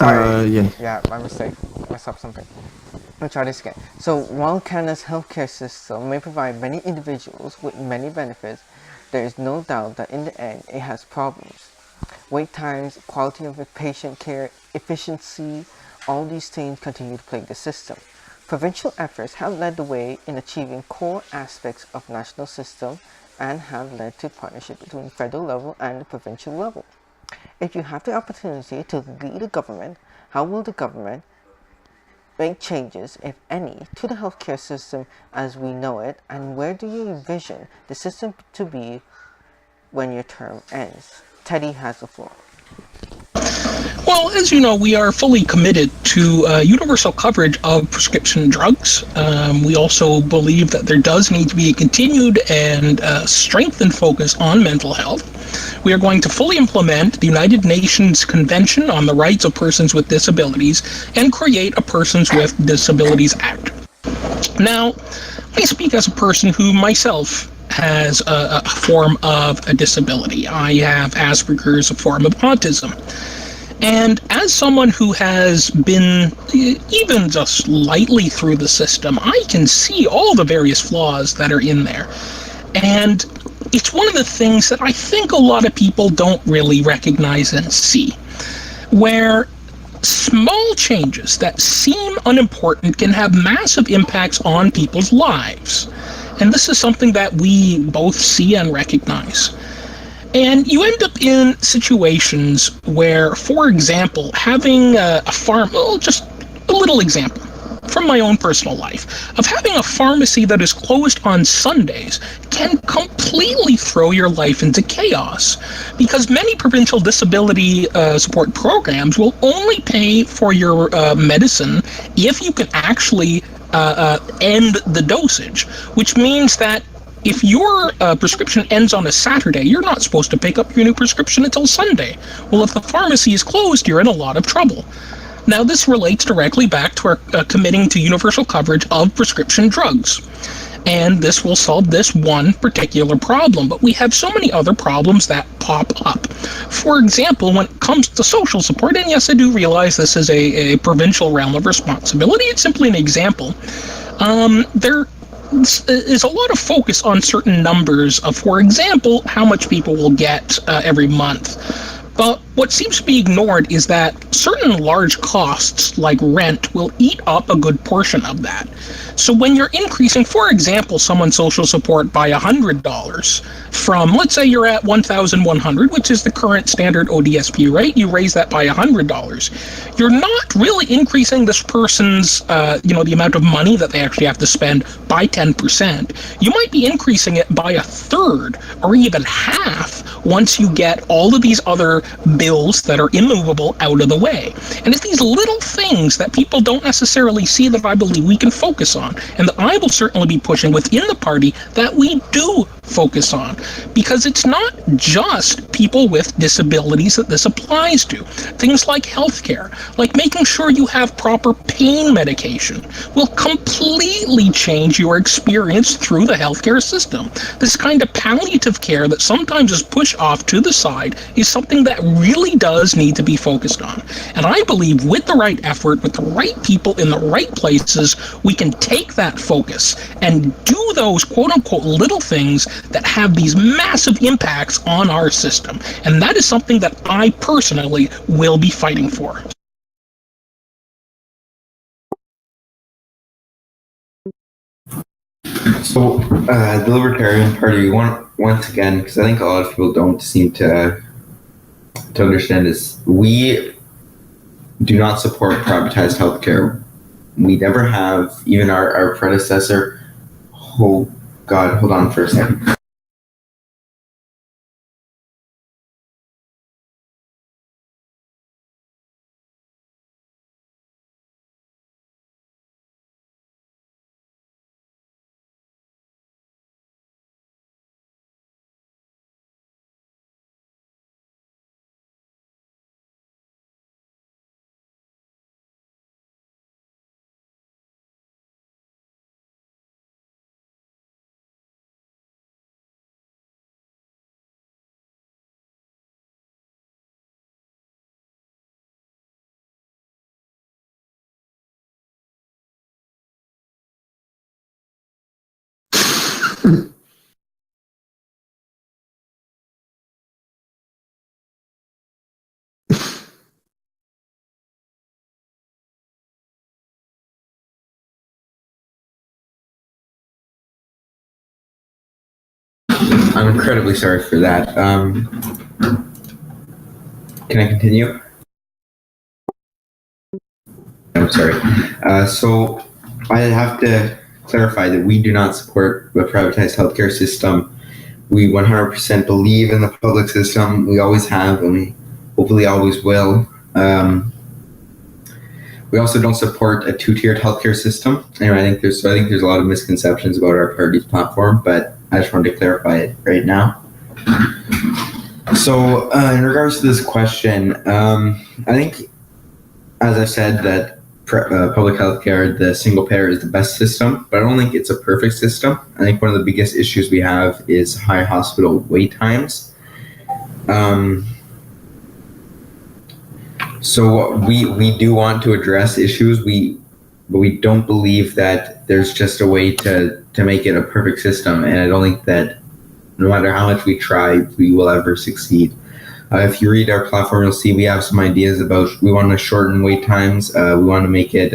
Sorry. Yeah. Yeah, my mistake. Mess up something. I'll try this again. So while Canada's healthcare system may provide many individuals with many benefits, there is no doubt that in the end it has problems. Wait times, quality of patient care, efficiency, all these things continue to plague the system. Provincial efforts have led the way in achieving core aspects of national system and have led to partnership between federal level and the provincial level. If you have the opportunity to lead a government, how will the government make changes, if any, to the healthcare system as we know it, and where do you envision the system to be when your term ends? Teddy has the floor. Well, as you know, we are fully committed to universal coverage of prescription drugs. We also believe that there does need to be a continued and strengthened focus on mental health. We are going to fully implement the United Nations Convention on the Rights of Persons with Disabilities and create a Persons with Disabilities Act. Now, I speak as a person who myself has a form of a disability. I have Asperger's, a form of autism. And as someone who has been even just lightly through the system, I can see all the various flaws that are in there. And it's one of the things that I think a lot of people don't really recognize and see, where small changes that seem unimportant can have massive impacts on people's lives. And this is something that we both see and recognize. And you end up in situations where, for example, having a farm, well, just a little example from my own personal life, of having a pharmacy that is closed on Sundays can completely throw your life into chaos, because many provincial disability support programs will only pay for your medicine if you can actually end the dosage, which means that if your prescription ends on a Saturday, you're not supposed to pick up your new prescription until Sunday. Well, if the pharmacy is closed, you're in a lot of trouble. Now, this relates directly back to our committing to universal coverage of prescription drugs. And this will solve this one particular problem, but we have so many other problems that pop up. For example, when it comes to social support, and yes, I do realize this is a provincial realm of responsibility, it's simply an example. There is a lot of focus on certain numbers of, for example, how much people will get every month. But what seems to be ignored is that certain large costs, like rent, will eat up a good portion of that. So when you're increasing, for example, someone's social support by $100 from, let's say you're at $1,100, which is the current standard ODSP rate, you raise that by $100. You're not really increasing this person's, the amount of money that they actually have to spend by 10%. You might be increasing it by a third or even half once you get all of these other bills that are immovable out of the way. And it's these little things that people don't necessarily see that I believe we can focus on, and that I will certainly be pushing within the party that we do focus on, because it's not just people with disabilities that this applies to. Things like healthcare, like making sure you have proper pain medication, will completely change your experience through the healthcare system. This kind of palliative care that sometimes is pushed off to the side is something that really does need to be focused on. And I believe with the right effort, with the right people in the right places, we can take that focus and do those quote-unquote little things that have these massive impacts on our system. And that is something that I personally will be fighting for. So, the Libertarian Party, once again, because I think a lot of people don't seem to understand this, we do not support privatized healthcare. We never have. Even our predecessor. Oh God, hold on for a second. I'm incredibly sorry for that. Can I continue? I'm sorry. So I have to clarify that we do not support the privatized healthcare system. We 100% believe in the public system. We always have, and we hopefully always will. We also don't support a two-tiered healthcare system. And I think there's a lot of misconceptions about our party's platform, but I just wanted to clarify it right now. So in regards to this question, I think, as I said, that public healthcare, the single payer is the best system, but I don't think it's a perfect system. I think one of the biggest issues we have is high hospital wait times. So we do want to address issues, but we don't believe that there's just a way to make it a perfect system, and I don't think that no matter how much we try, we will ever succeed. If you read our platform, you'll see we have some ideas about, we want to shorten wait times. We want to make it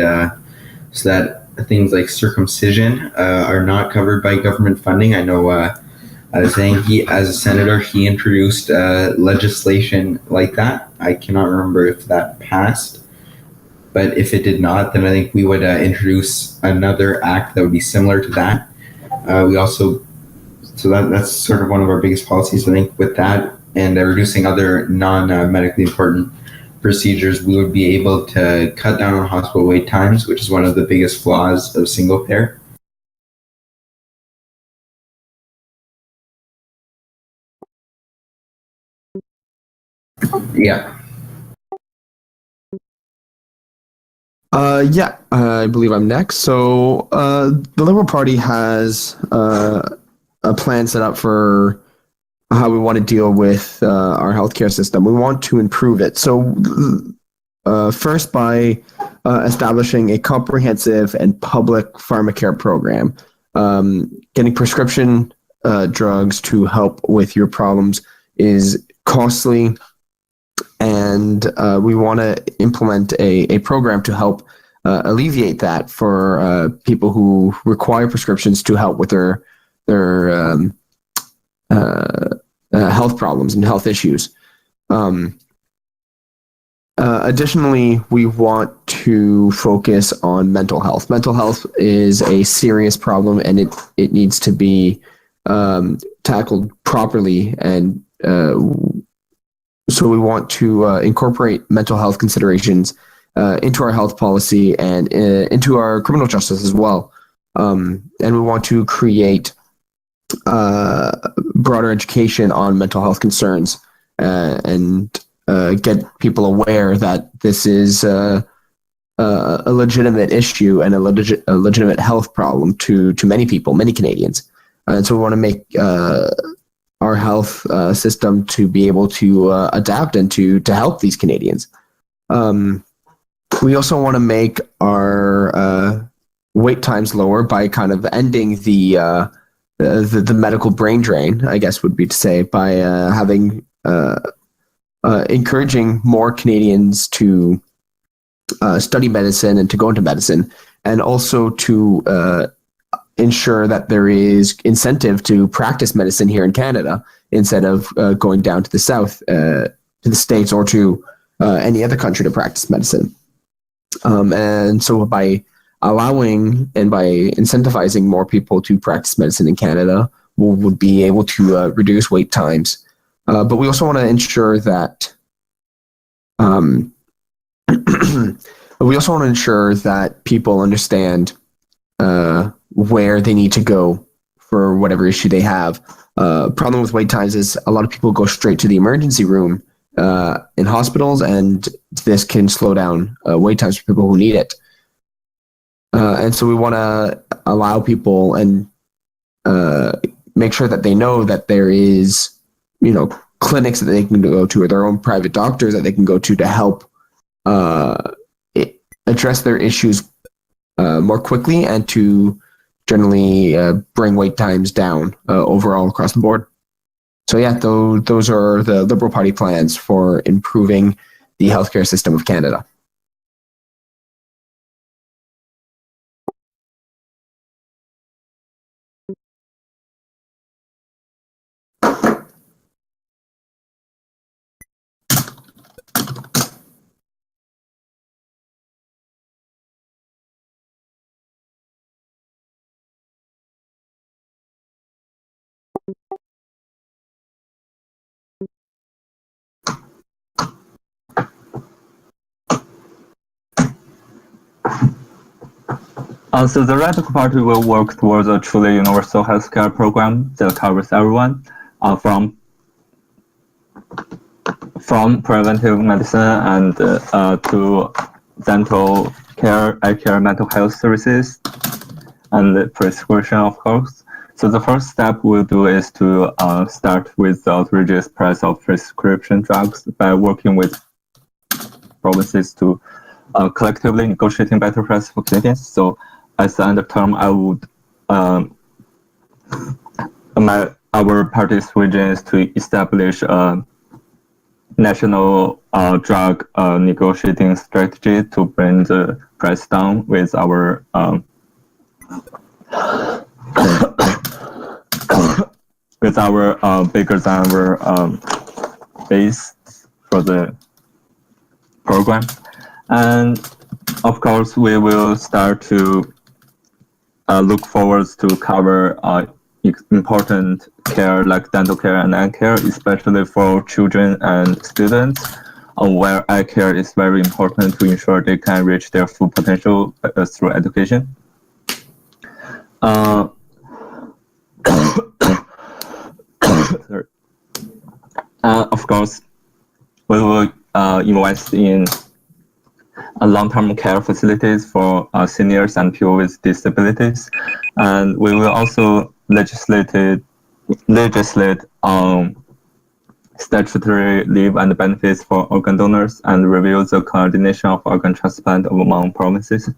so that things like circumcision are not covered by government funding. I know I was saying as a senator, he introduced legislation like that. I cannot remember if that passed, but if it did not, then I think we would introduce another act that would be similar to that. That's sort of one of our biggest policies. I think with that and reducing other non-medically important procedures, we would be able to cut down on hospital wait times, which is one of the biggest flaws of single payer. Yeah. I believe I'm next. So the Liberal Party has a plan set up for how we want to deal with our healthcare system. We want to improve it. So first, by establishing a comprehensive and public pharmacare program, getting prescription drugs to help with your problems is costly, and we want to implement a program to help alleviate that for people who require prescriptions to help with their health problems and health issues. Additionally, we want to focus on mental health. Mental health is a serious problem, and it needs to be tackled properly. And so we want to incorporate mental health considerations into our health policy and into our criminal justice as well. And we want to create broader education on mental health concerns and get people aware that this is a legitimate issue and a legitimate health problem to many people, many Canadians. And so we want to make our health system to be able to adapt and to help these Canadians. We also want to make our wait times lower by kind of ending the medical brain drain, I guess would be to say, by having encouraging more Canadians to study medicine and to go into medicine, and also to ensure that there is incentive to practice medicine here in Canada instead of going down to the south, to the States, or to any other country to practice medicine. And so by allowing and by incentivizing more people to practice medicine in Canada, we would be able to reduce wait times. But we also want to ensure that people understand where they need to go for whatever issue they have. Problem with wait times is a lot of people go straight to the emergency room in hospitals, and this can slow down wait times for people who need it. And so we want to allow people and make sure that they know that there is, clinics that they can go to, or their own private doctors that they can go to help address their issues more quickly and to generally bring wait times down overall across the board. So yeah, those are the Liberal Party plans for improving the healthcare system of Canada. So the Radical Party will work towards a truly universal healthcare program that covers everyone, from preventive medicine and to dental care, eye care, mental health services, and prescription, of course. So the first step we'll do is to start with the outrageous price of prescription drugs by working with provinces to collectively negotiating better price for Canadians. So as the end of term, I would our party's vision is to establish a national drug negotiating strategy to bring the price down with our bigger than our base for the program. And of course, we will start to look forward to cover important care like dental care and eye care, especially for children and students, where eye care is very important to ensure they can reach their full potential through education. Of course, we will invest in long-term care facilities for seniors and people with disabilities, and we will also legislate on statutory leave and benefits for organ donors and review the coordination of organ transplant among provinces.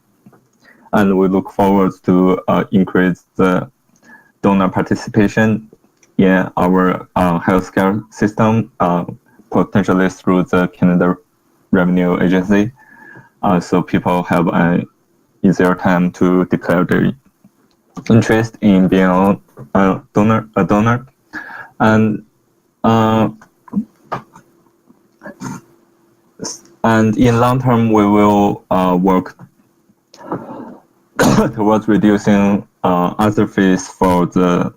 And we look forward to increase the donor participation in our healthcare system, potentially through the Canada Revenue Agency, so people have an easier time to declare their interest in being a donor. And in long term, we will work towards reducing other fees for the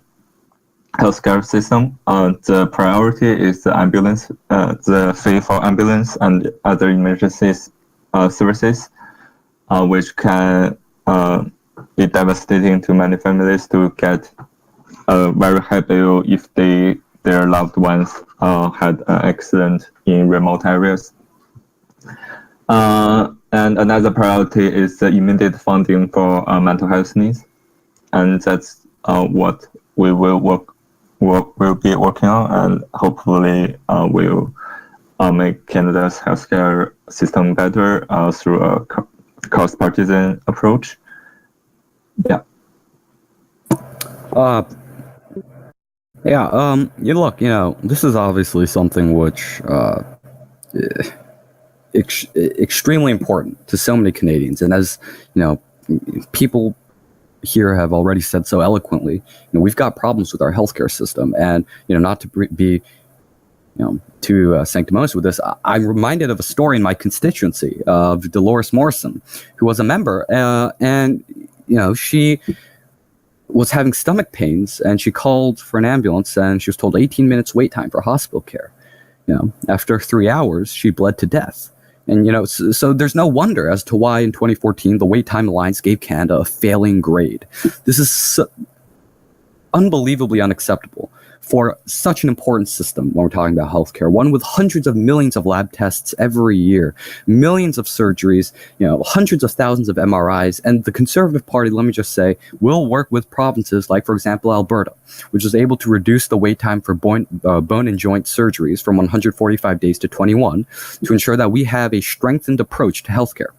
healthcare system. The priority is the ambulance, the fee for ambulance and other emergencies services, which can be devastating to many families to get a very high bill if their loved ones had an accident in remote areas. And another priority is the immediate funding for mental health needs, and that's what we will be working on, and hopefully will make Canada's healthcare system better through a cross-partisan approach. Yeah. Look, this is obviously something which extremely important to so many Canadians, and as people here have already said so eloquently, we've got problems with our healthcare system, and not to be too sanctimonious with this, I'm reminded of a story in my constituency of Dolores Morrison, who was a member, and she was having stomach pains, and she called for an ambulance, and she was told 18 minutes wait time for hospital care. After 3 hours, she bled to death. And, so there's no wonder as to why in 2014, the Wait Time Alliance gave Canada a failing grade. This is unbelievably unacceptable for such an important system when we're talking about healthcare, one with hundreds of millions of lab tests every year, millions of surgeries, hundreds of thousands of MRIs, and the Conservative Party, let me just say, will work with provinces like, for example, Alberta, which is able to reduce the wait time for bone and joint surgeries from 145 days to 21 to ensure that we have a strengthened approach to healthcare.